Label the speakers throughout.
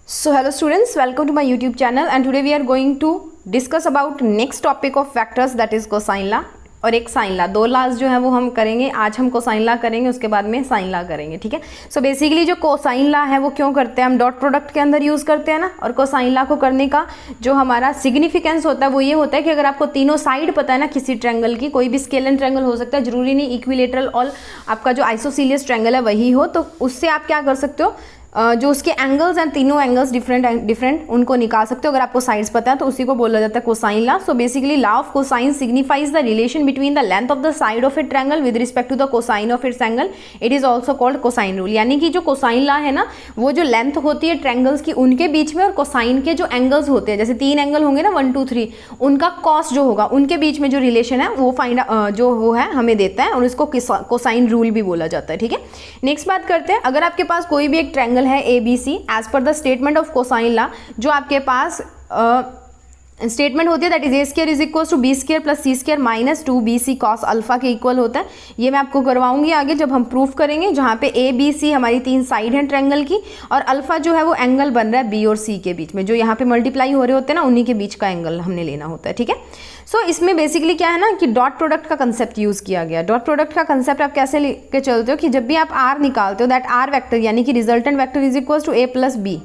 Speaker 1: So hello students, welcome to my YouTube channel and today we are going to discuss about next topic of vectors that is cosine law और एक sign ला। दो लाज जो है वो हम करेंगे। आज हम कोसाइन ला करेंगे, उसके बाद में साइन ला करेंगे। ठीक है। सो बेसिकली जो कोसाइन ला है वो क्यों करते हैं, हम डॉट प्रोडक्ट के अंदर यूज़ करते हैं ना। और कोसाइन ला को करने का जो हमारा सिग्निफिकेंस होता है वो ये होता है कि अगर आपको तीनों साइड पता है ना किसी ट्रायंगल की, कोई भी स्केलन ट्रायंगल हो सकता है, जरूरी नहीं इक्विलेटरल और आपका जो आइसोसीलियस ट्रायंगल है वही हो, तो उससे आप क्या कर सकते हो, जो उसके एंगल्स हैं, तीनों एंगल्स डिफरेंट उनको निकाल सकते हो। अगर आपको साइड्स पता है तो उसी को बोला जाता है cosine law. So basically law of cosine signifies the relation between the length of the side of a triangle with respect to the cosine of its angle. It is also called cosine rule. यानी कि जो cosine ला है ना, वो जो length होती है triangles की उनके बीच में और कोसाइन के जो एंगल्स होते हैं, जैसे तीन एंगल होंगे ना 1 2 3, उनका कॉस जो होगा उनके बीच में जो रिलेशन है वो फाइंड जो वो है हमें देता है और इसको कोसाइन रूल भी बोला जाता है। ठीक है। नेक्स्ट बात करते हैं, अगर आपके पास कोई भी एक ट्रायंगल है ABC as per the statement of cosine law, जो आपके पास स्टेटमेंट होती है that is A square is equal to B square plus C square minus 2bc cos alpha के इक्वल होता है। ये मैं आपको करवाऊंगी आगे जब हम प्रूफ करेंगे, जहाँ पे ABC हमारी तीन साइड हैं ट्रायंगल की और अल्फा जो है वो एंगल बन रहा है B और C के बीच में, जो यहाँ पे मल्टीप्लाई हो रहे होते हैं ना, उन्हीं के बीच का एंगल हमने लेना होता है। ठीक है। सो इसमें बेसिकली क्या है ना कि डॉट प्रोडक्ट का कंसेप्ट यूज़ किया गया। डॉट प्रोडक्ट का कंसेप्ट आप कैसे लेके चलते हो कि जब भी आप R निकालते हो दैट R वेक्टर यानी कि resultant vector is equal to A plus B,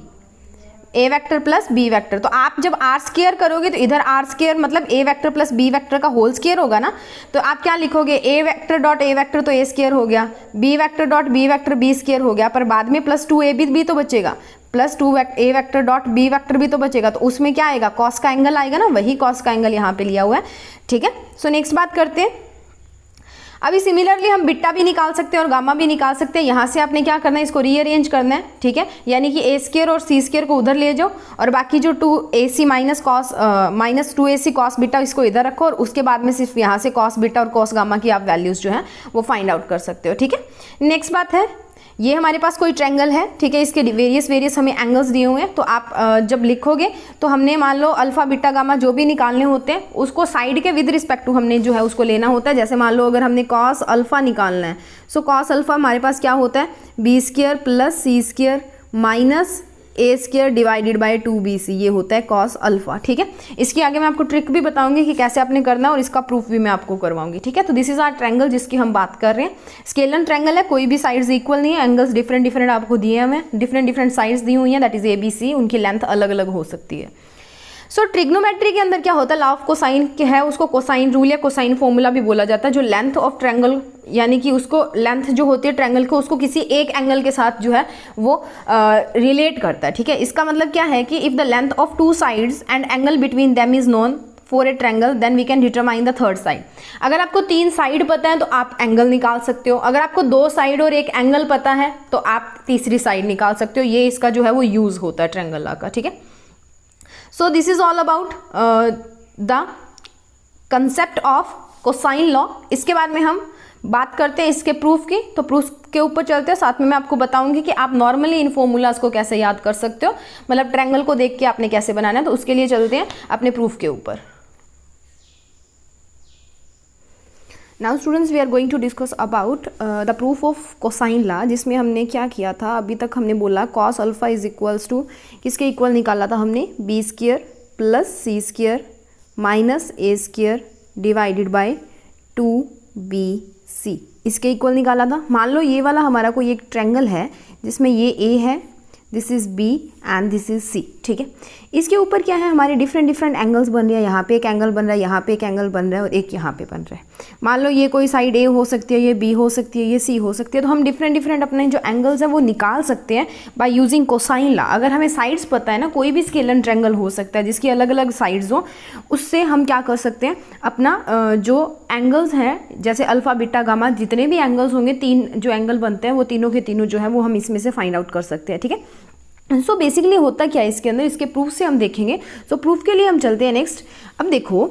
Speaker 1: A vector plus B vector. तो आप जब आर स्क्वायर करोगे तो इधर आर स्क्वायर मतलब A vector plus B vector का होल स्क्वायर होगा ना, तो आप क्या लिखोगे, A vector dot A vector तो ए स्क्वायर हो गया, B vector dot B vector B square हो गया, पर बाद में प्लस 2ab भी तो बचेगा, प्लस 2 ए वेक्टर डॉट बी वेक्टर भी तो बचेगा, तो उसमें क्या आएगा, कॉस का एंगल आएगा ना, वही कॉस का एंगल यहाँ पे लिया हुआ है। ठीक है। सो नेक्स्ट बात करते हैं। अभी सिमिलरली हम बीटा भी निकाल सकते हैं और गामा भी निकाल सकते हैं। यहाँ से आपने क्या करना है, इसको रीअरेंज करना है। ठीक है। यानी कि ए स्क्वायर और सी स्क्वायर को उधर ले जाओ और बाकी जो 2ac minus 2ac cos beta इसको इधर रखो और उसके बाद में सिर्फ यहाँ से कॉस बीटा और कॉस गामा की आप वैल्यूज जो है वो फाइंड आउट कर सकते हो। ठीक है। नेक्स्ट बात है, ये हमारे पास कोई ट्रायंगल है। ठीक है। इसके वेरियस हमें एंगल्स दिए हुए हैं, तो आप जब लिखोगे तो हमने मान लो अल्फा बीटा गामा जो भी निकालने होते हैं उसको साइड के विद रिस्पेक्ट टू हमने जो है उसको लेना होता है। जैसे मान लो अगर हमने कॉस अल्फा निकालना है, सो कॉस अल्फा हमारे पास क्या होता है, B square plus C square minus A square divided by 2bc, ये होता है कॉस अल्फा। ठीक है। इसके आगे मैं आपको ट्रिक भी बताऊंगी कि कैसे आपने करना है और इसका प्रूफ भी मैं आपको करवाऊंगी। ठीक है। तो दिस इज आर ट्रायंगल जिसकी हम बात कर रहे हैं। स्केलन ट्रायंगल है, कोई भी साइड्स इक्वल नहीं है, एंगल्स डिफरेंट आपको दिए हमें, डिफरेंट साइड्स दी हुई हैं दैट इज ABC, उनकी लेंथ अलग अलग हो सकती है। सो ट्रिग्नोमेट्री के अंदर क्या होता है, लॉ ऑफ कोसाइन के है, उसको कोसाइन रूल या कोसाइन फॉर्मूला भी बोला जाता है। जो लेंथ ऑफ ट्रायंगल यानी कि उसको लेंथ जो होती है ट्रायंगल को उसको किसी एक एंगल के साथ जो है वो रिलेट करता है। ठीक है। इसका मतलब क्या है कि if the length of two sides and angle between them is known for a triangle then we can determine the third side. अगर आपको तीन साइड पता है तो आप एंगल निकाल सकते हो। अगर आपको दो साइड और एक एंगल पता है तो आप तीसरी साइड निकाल सकते हो। ये इसका जो है वो यूज होता है ट्रायंगल लॉ का। ठीक है। So this is all about the concept of cosine law. इसके बाद में हम बात करते हैं इसके प्रूफ की, तो प्रूफ के ऊपर चलते हैं। साथ में मैं आपको बताऊंगी कि आप नॉर्मली इन फॉर्मूलाज को कैसे याद कर सकते हो, मतलब ट्रायंगल को देख के आपने कैसे बनाना है, तो उसके लिए चलते हैं अपने प्रूफ के ऊपर। Now students we are going to discuss about the proof of cosine law, जिसमें हमने क्या किया था, अभी तक हमने बोला cos alpha is equals to किसके इक्वल निकाला था हमने, B square plus C square minus A square divided by 2bc, इसके इक्वल निकाला था। मान लो ये वाला हमारा कोई एक ट्रायंगल है जिसमें ये A है, this is B and this is C। ठीक है। इसके ऊपर क्या है, हमारे डिफरेंट एंगल्स बन रहे हैं। यहाँ पे एक एंगल बन रहा है, यहाँ पे एक एंगल बन रहा है और एक यहाँ पे बन रहा है। मान लो ये कोई साइड A हो सकती है, ये B हो सकती है, ये C हो सकती है, तो हम डिफरेंट अपने जो एंगल्स हैं वो निकाल सकते हैं बाय यूजिंग कोसाइन लॉ। अगर हमें साइड्स पता है ना, कोई भी स्केलन ट्रायंगल हो सकता है जिसकी अलग अलग साइड्स हो, उससे हम क्या कर सकते हैं, अपना जो एंगल्स हैं जैसे अल्फा बीटा गामा जितने भी एंगल्स होंगे, तीन जो एंगल बनते हैं वो तीनों के तीनों जो है वो हम इसमें से फाइंड आउट कर सकते हैं। ठीक है। सो बेसिकली होता क्या है इसके अंदर, इसके प्रूफ से हम देखेंगे। सो प्रूफ के लिए हम चलते हैं नेक्स्ट। अब देखो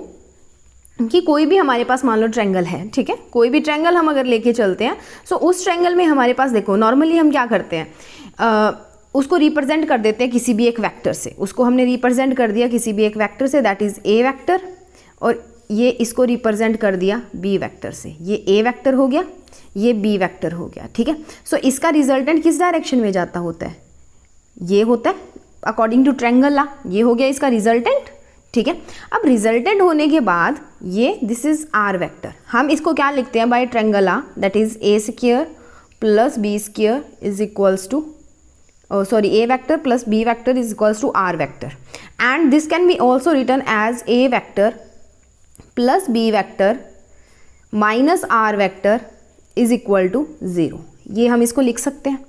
Speaker 1: कि कोई भी हमारे पास मान लो ट्रायंगल है। ठीक है। कोई भी ट्रायंगल हम अगर लेके चलते हैं, सो उस ट्रायंगल में हमारे पास देखो नॉर्मली हम क्या करते हैं, उसको रिप्रेजेंट कर देते हैं किसी भी एक वेक्टर से। उसको हमने रिप्रेजेंट कर दिया किसी भी एक वेक्टर से, दैट इज ए वेक्टर, और ये इसको रिप्रेजेंट कर दिया बी वेक्टर से। ये ए वेक्टर हो गया, ये बी वेक्टर हो गया। ठीक है। सो इसका रिजल्टेंट किस डायरेक्शन में जाता होता है, ये होता है अकॉर्डिंग टू ट्रायंगल ला। ये हो गया इसका रिजल्टेंट, ठीक है। अब रिजल्टेंट होने के बाद ये दिस इज आर वेक्टर, हम इसको क्या लिखते हैं by triangle law, that is A square plus B square is equals to A vector plus B vector is equals to R vector, and this can be also written as A vector plus B vector minus R vector is equal to 0। ये हम इसको लिख सकते हैं,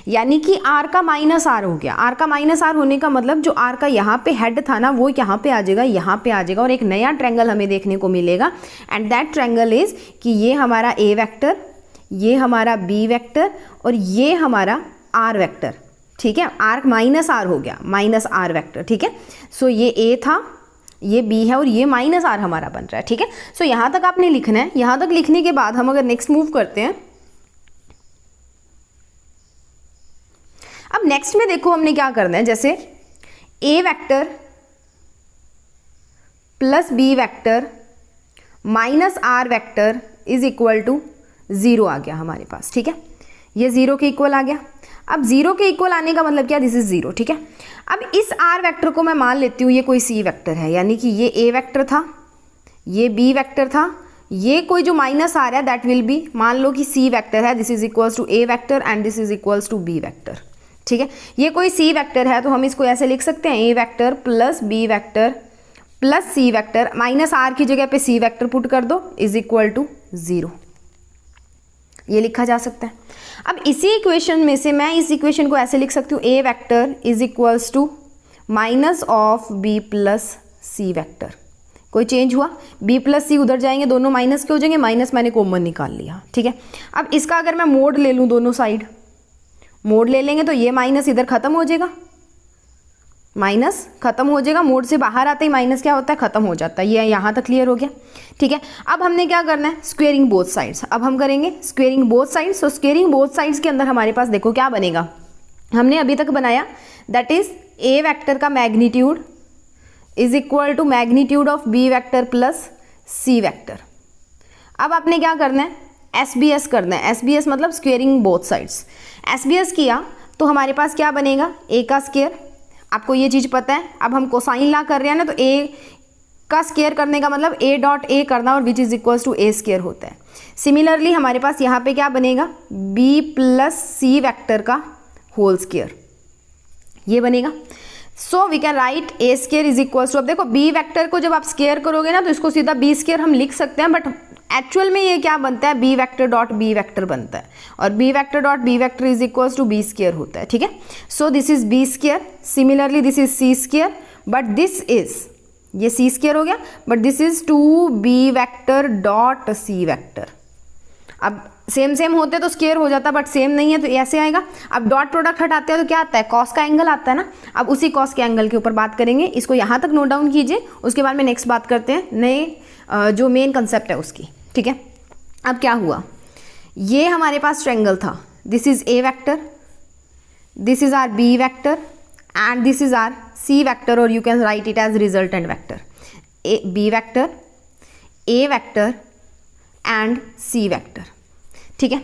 Speaker 1: यानी कि r का minus are हो गया। r का माइनस आर होने का मतलब जो r का यहाँ पे हेड था ना वो यहाँ पे आ जाएगा, यहाँ पे आ जाएगा, और एक नया ट्रायंगल हमें देखने को मिलेगा, एंड दैट ट्रायंगल इज कि ये हमारा a वेक्टर, ये हमारा b वेक्टर और ये हमारा r वेक्टर, ठीक है। r माइनस आर हो गया, माइनस आर वेक्टर, ठीक है। सो ये a था, ये b है और ये माइनस आर हमारा बन रहा है, ठीक है। सो यहाँ तक आपने लिखना है। यहाँ तक लिखने के बाद हम अगर नेक्स्ट मूव करते हैं, अब नेक्स्ट में देखो हमने क्या करना है, जैसे a vector plus b vector minus R vector is equal to 0 आ गया हमारे पास, ठीक है। ये 0 के इक्वल आ गया। अब 0 के इक्वल आने का मतलब क्या, दिस इज 0, ठीक है। अब इस r वेक्टर को मैं मान लेती हूँ ये कोई c वेक्टर है, यानी कि ये a वेक्टर था, ये b वेक्टर था, ये कोई जो माइनस आ रहा है दैट विल बी, मान लो कि c वेक्टर है, this is equals to a vector and this is equals to b vector, ठीक है। ये कोई c वेक्टर है तो हम इसको ऐसे लिख सकते हैं, a vector plus b vector plus c vector, minus r की जगह पे c वेक्टर पुट कर दो, इज इक्वल टू 0। ये लिखा जा सकता है। अब इसी इक्वेशन में से मैं इस इक्वेशन को ऐसे लिख सकती हूँ, a vector is equals to minus of b plus c vector. कोई चेंज हुआ, b प्लस c उधर जाएंगे, दोनों माइनस के हो जाएंगे, माइनस मैंने कॉमन निकाल लिया, ठीक है। अब इसका अगर मैं मोड ले लूँ, दोनों साइड मोड ले लेंगे तो ये माइनस इधर खत्म हो जाएगा, माइनस खत्म हो जाएगा, मोड से बाहर आते ही माइनस क्या होता है, खत्म हो जाता है। ये यहाँ तक क्लियर हो गया, ठीक है। अब हमने क्या करना है, स्क्वेयरिंग बोथ साइड्स। अब हम करेंगे स्क्वेयरिंग बोथ साइड्स। तो स्क्वेयरिंग बोथ साइड्स के अंदर हमारे पास देखो क्या बनेगा, हमने अभी तक बनाया, दैट इज a वेक्टर का magnitude is equal to magnitude of b vector plus c vector. अब आपने क्या करना है, SBS करना है। SBS मतलब स्क्वेयरिंग बोथ साइड्स। SBS किया तो हमारे पास क्या बनेगा, a का स्क्वायर, आपको ये चीज़ पता है। अब हम कोसाइन ला कर रहे हैं ना, तो a का स्क्वायर करने का मतलब a डॉट a करना, और which is equals to a square होता है। सिमिलरली हमारे पास यहाँ पे क्या बनेगा, b प्लस c वेक्टर का होल स्क्वायर, ये बनेगा। So we can write a square is equals to, अब देखो b वेक्टर को जब आप स्क्वायर करोगे ना तो इसको सीधा b स्क्वायर हम लिख सकते हैं, बट एक्चुअल में ये क्या बनता है, b vector dot b vector बनता है, और b vector dot b vector is equals to b square होता है, ठीक है। So this is b square, similarly this is c square, but this is, ये c स्क्वायर हो गया, but this is 2b vector dot c vector. अब same same होते तो स्क्वायर हो जाता, बट सेम नहीं है तो ऐसे आएगा। अब डॉट प्रोडक्ट हटाते हैं तो क्या आता है, कॉस का एंगल आता है ना। अब उसी कॉस के एंगल के ऊपर बात करेंगे, इसको यहाँ तक नोट डाउन कीजिए, उसके बाद में नेक्स्ट बात करते हैं नए जो मेन कंसेप्ट है उसकी, ठीक है। अब क्या हुआ, ये हमारे पास ट्रायंगल था, this is a vector, this is our b vector and this is our c vector, और you can write it as resultant vector, b vector, a vector and c vector, ठीक है।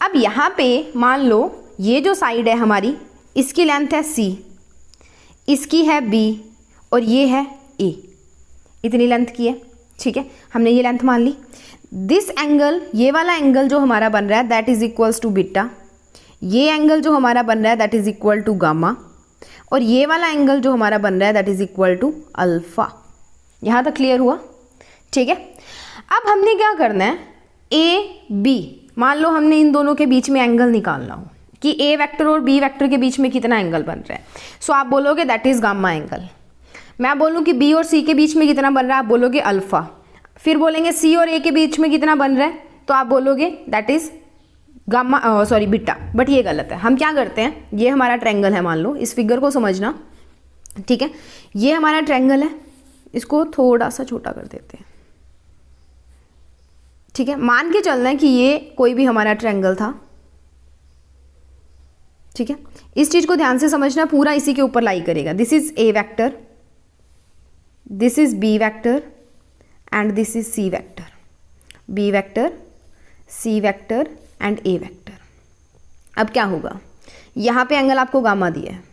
Speaker 1: अब यहाँ पे मान लो ये जो साइड है हमारी, इसकी लेंथ है c, इसकी है b और ये है a, इतनी लेंथ की है, ठीक है। हमने ये लेंथ मान ली। दिस एंगल, ये वाला एंगल जो हमारा बन रहा है that is equals to beta, ये एंगल जो हमारा बन रहा है that is equal to gamma, और ये वाला एंगल जो हमारा बन रहा है that is equal to alpha. यहाँ तक क्लियर हुआ, ठीक है। अब हमने क्या करना है, a b, मान लो हमने इन दोनों के बीच में एंगल निकालना हो कि a वेक्टर और b वेक्टर के बीच में कितना एंगल बन रहा है। सो आप बोलोगे दैट इज गामा एंगल। मैं बोलूँ कि b और c के बीच में कितना बन रहा है, आप बोलोगे अल्फा। फिर बोलेंगे c और a के बीच में कितना बन रहा है, तो आप बोलोगे that is gamma, sorry beta, but ये गलत है। हम क्या करते हैं, ये हमारा ट्रायंगल है, मान लो, इस फिगर को समझना, ठीक है। ये हमारा ट्रायंगल है, इसको थोड़ा सा छोटा कर देते हैं, ठीक है। मान के चलना है कि ये कोई भी हमारा ट्रायंगल था, ठीक है। इस चीज को ध्यान से समझना, पूरा इसी के ऊपर लाई करेगा। This is a vector, this is b vector and this is c vector, b vector, c vector and a vector. अब क्या होगा, यहाँ पे एंगल आपको गामा दिया है,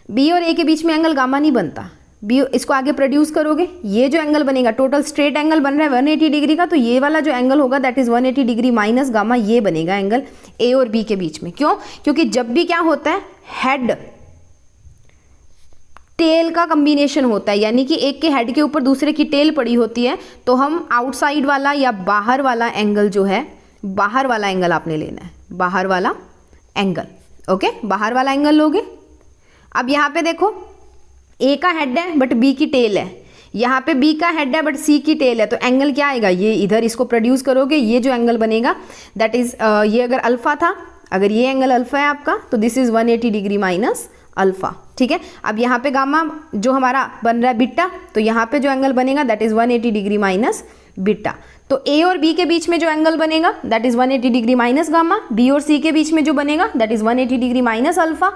Speaker 1: बी और ए के बीच में एंगल गामा नहीं बनता, बी इसको आगे प्रोड्यूस करोगे, ये जो एंगल बनेगा टोटल स्ट्रेट एंगल बन रहा है 180 डिग्री का, तो ये वाला जो एंगल होगा that is 180 degree minus gamma, ये बनेगा एंगल ए और बी के बीच में। क्यों? क्योंकि जब भी क्या होता है, हेड टेल का कॉम्बिनेशन होता है, यानी कि एक के हेड के ऊपर दूसरे की टेल पड़ी होती है, तो हम आउटसाइड वाला या बाहर वाला एंगल जो है, बाहर वाला एंगल आपने लेना है, बाहर वाला एंगल। ओके, बाहर वाला एंगल लोगे। अब यहाँ पे देखो ए का हेड है बट बी की टेल है, यहाँ पे बी का हेड है बट सी की टेल है, तो एंगल क्या आएगा, ये इधर इसको प्रोड्यूस करोगे, ये जो एंगल बनेगा दैट इज ये अगर अल्फा था, अगर ये एंगल अल्फा है आपका, तो this is 180 degree minus alpha. ठीक है, अब यहाँ पे गामा जो हमारा बन रहा है बीटा, तो यहाँ पे जो एंगल बनेगा that is 180 degree minus beta. तो ए और बी के बीच में जो एंगल बनेगा that is 180 degree minus gamma, B और सी के बीच में जो बनेगा that is 180 degree minus alpha.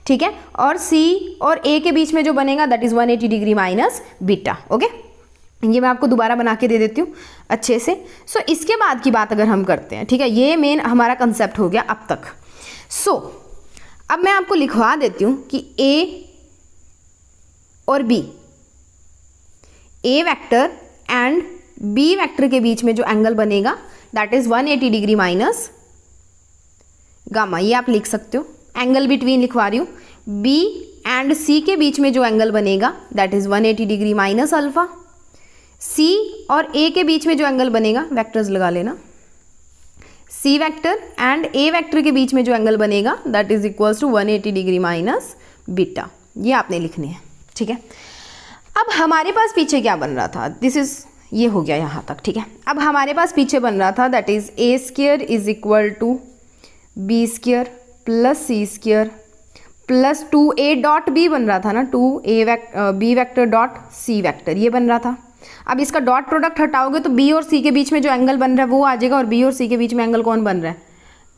Speaker 1: ठीक है, और सी और ए के बीच में जो बनेगा that is 180 degree minus beta. Okay, ये मैं आपको दोबारा बना के दे देती हूँ अच्छे से। सो इसके बाद की बात अगर हम करते हैं, ठीक है, ये मेन हमारा कंसेप्ट हो गया अब तक। सो अब मैं आपको लिखवा देती हूँ कि ए और B, A vector and B vector के बीच में जो एंगल बनेगा that is 180 degree minus gamma, ये आप लिख सकते हो। एंगल बिटवीन लिखवा रही हूँ, बी एंड सी के बीच में जो एंगल बनेगा that is 180 degree minus alpha. C और ए के बीच में जो एंगल बनेगा, वेक्टर्स लगा लेना, C vector and A vector के बीच में जो एंगल बनेगा that is equals to 180 degree minus beta, ये आपने लिखने हैं। ठीक है, अब हमारे पास पीछे क्या बन रहा था, दिस इज, ये हो गया यहाँ तक। ठीक है, अब हमारे पास पीछे बन रहा था that is A square is equal to B square plus C square plus 2a dot B बन रहा था ना, 2a B vector dot C vector, ये बन रहा था। अब इसका डॉट प्रोडक्ट हटाओगे तो बी और सी के बीच में जो एंगल बन रहा है वो आ जाएगा, और बी और सी के बीच में एंगल कौन बन रहा है,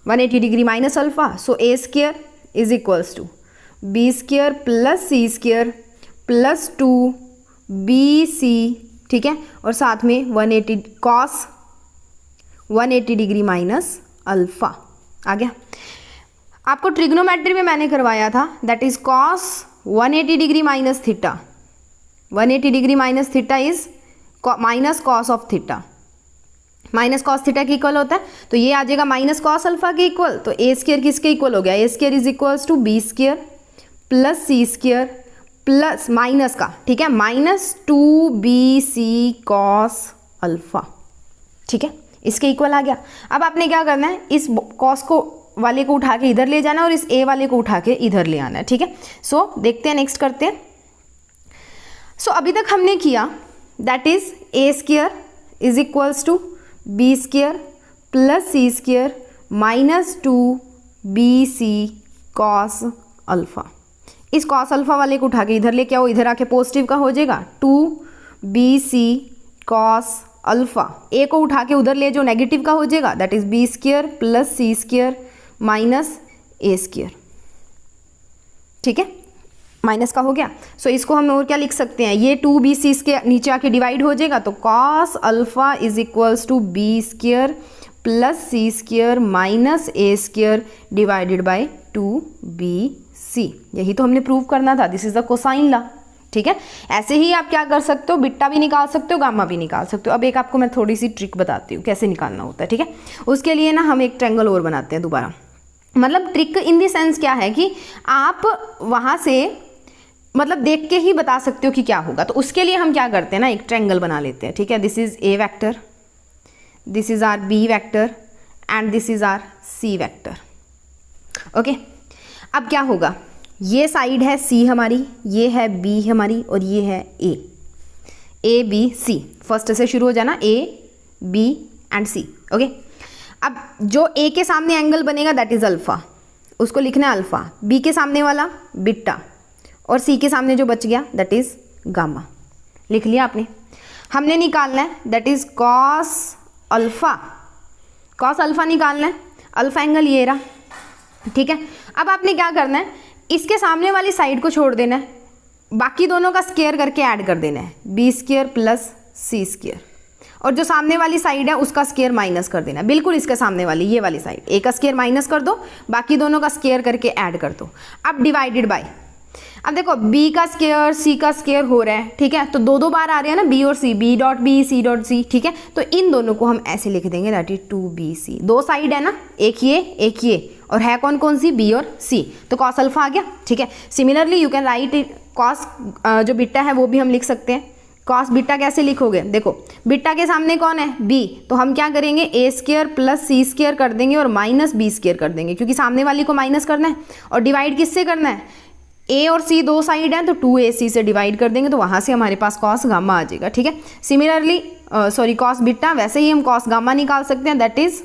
Speaker 1: 180 degree minus alpha. So a square is equals to B square plus C square plus 2bc, ठीक है, और साथ में 180 कॉस 180 डिग्री माइनस अल्फा आ गया। आपको ट्रिग्नोमेट्री में मैंने करवाया था that is cos 180 degree minus theta, 180 degree minus theta is minus cos of theta, minus cos theta के इक्वल होता है, तो ये आ जाएगा माइनस कॉस अल्फा के इक्वल। तो ए स्क्वायर किसके इक्वल हो गया, A square is equals to B square plus C square plus minus का, ठीक है, माइनस 2bc कॉस अल्फा। ठीक है, इसके इक्वल आ गया। अब आपने क्या करना है, इस कॉस को वाले को उठा के इधर ले जाना और इस ए वाले को उठा के इधर ले आना है। ठीक है, सो देखते हैं, नेक्स्ट करते हैं। सो अभी तक हमने किया that is A square is equals to B square plus C square minus 2bc cos alpha. इस कॉस अल्फा वाले को उठा के इधर लेके आओ, इधर आके पॉजिटिव का हो जाएगा 2bc कॉस अल्फा। ए को उठा के उधर ले जो नेगेटिव का हो जाएगा that is b square plus C square minus A square. ठीक है, माइनस का हो गया। सो इसको हम और क्या लिख सकते हैं, ये 2bc इसके नीचे आके डिवाइड हो जाएगा, तो cos alpha is equals to B square plus C square minus A square divided by 2bc। यही तो हमने प्रूव करना था, this is the cosine law. ठीक है, ऐसे ही आप क्या कर सकते हो, बीटा भी निकाल सकते हो, गामा भी निकाल सकते हो। अब एक आपको मैं थोड़ी सी ट्रिक बताती हूँ कैसे निकालना होता है। ठीक है, उसके लिए ना हम एक ट्रायंगल और बनाते हैं दोबारा। मतलब ट्रिक इन द सेंस क्या है कि आप वहाँ से मतलब देख के ही बता सकते हो कि क्या होगा। तो उसके लिए हम क्या करते हैं ना, एक ट्रायंगल बना लेते हैं। ठीक है, this is a vector, this is r b vector and this is r c vector. Okay, अब क्या होगा, ये साइड है सी हमारी, ये है बी हमारी, और ये है ए बी सी। फर्स्ट से शुरू हो जाना, a b and c. Okay, अब जो ए के सामने एंगल बनेगा दैट इज अल्फा, उसको लिखना है अल्फा। बी के सामने वाला बीटा, और सी के सामने जो बच गया दैट इज गामा। लिख लिया आपने। हमने निकालना है that is cos alpha, cos alpha निकालना है, अल्फा एंगल ये रहा। ठीक है, अब आपने क्या करना है, इसके सामने वाली साइड को छोड़ देना है, बाकी दोनों का स्क्वायर करके ऐड कर देना है, बी स्क्वायर प्लस सी स्क्वायर, और जो सामने वाली साइड है उसका स्क्वायर माइनस कर देना है, बिल्कुल इसके सामने वाली ये वाली साइड, ए का स्क्वायर माइनस कर दो, बाकी दोनों का स्क्वायर करके ऐड कर दो। अब डिवाइडेड बाय, अब देखो b का स्क्वायर c का स्क्वायर हो रहा है, ठीक है, तो दो दो बार आ रहे हैं ना b और c, b dot b c dot c, ठीक है, तो इन दोनों को हम ऐसे लिख देंगे दैट इज 2bc। दो साइड है ना, एक ये और है कौन कौन सी, b और c, तो cos अल्फा आ गया, ठीक है। Similarly you can right cos जो बीटा है वो भी हम लिख सकते हैं। cos बीटा कैसे लिखोगे, देखो बीटा के सामने कौन है, b, तो हम क्या करेंगे a square plus c square कर देंगे और माइनस b स्क्वायर कर देंगे, क्योंकि सामने वाली को माइनस करना है और डिवाइड किससे करना है, a और c दो साइड हैं तो 2ac से डिवाइड कर देंगे, तो वहाँ से हमारे पास cos गामा आ जाएगा, ठीक है। सिमिलरली cos बीटा, वैसे ही हम cos गामा निकाल सकते हैं, दैट इज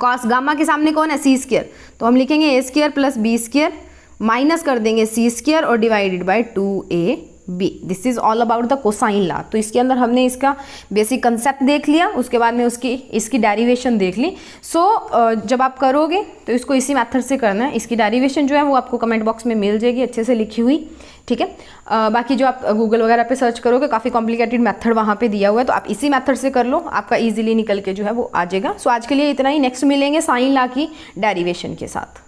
Speaker 1: cos गामा के सामने कौन है, c स्क्वायर, तो हम लिखेंगे a square plus b square minus कर देंगे c स्क्वायर और divided by 2ab। This is all about the cosine law. तो इसके अंदर हमने इसका बेसिक कंसेप्ट देख लिया, उसके बाद में इसकी डेरिवेशन देख ली। जब आप करोगे तो इसको इसी मेथड से करना है। इसकी डेरिवेशन जो है वो आपको कमेंट बॉक्स में मिल जाएगी अच्छे से लिखी हुई, ठीक है। बाकी जो आप गूगल वगैरह पे सर्च करोगे काफ़ी कॉम्प्लिकेटेड मेथड वहाँ पे दिया हुआ है, तो आप इसी मेथड से कर लो, आपका ईजिली निकल के जो है वो आ जाएगा। सो आज के लिए इतना ही, नेक्स्ट मिलेंगे साइन लॉ की डेरिवेशन के साथ।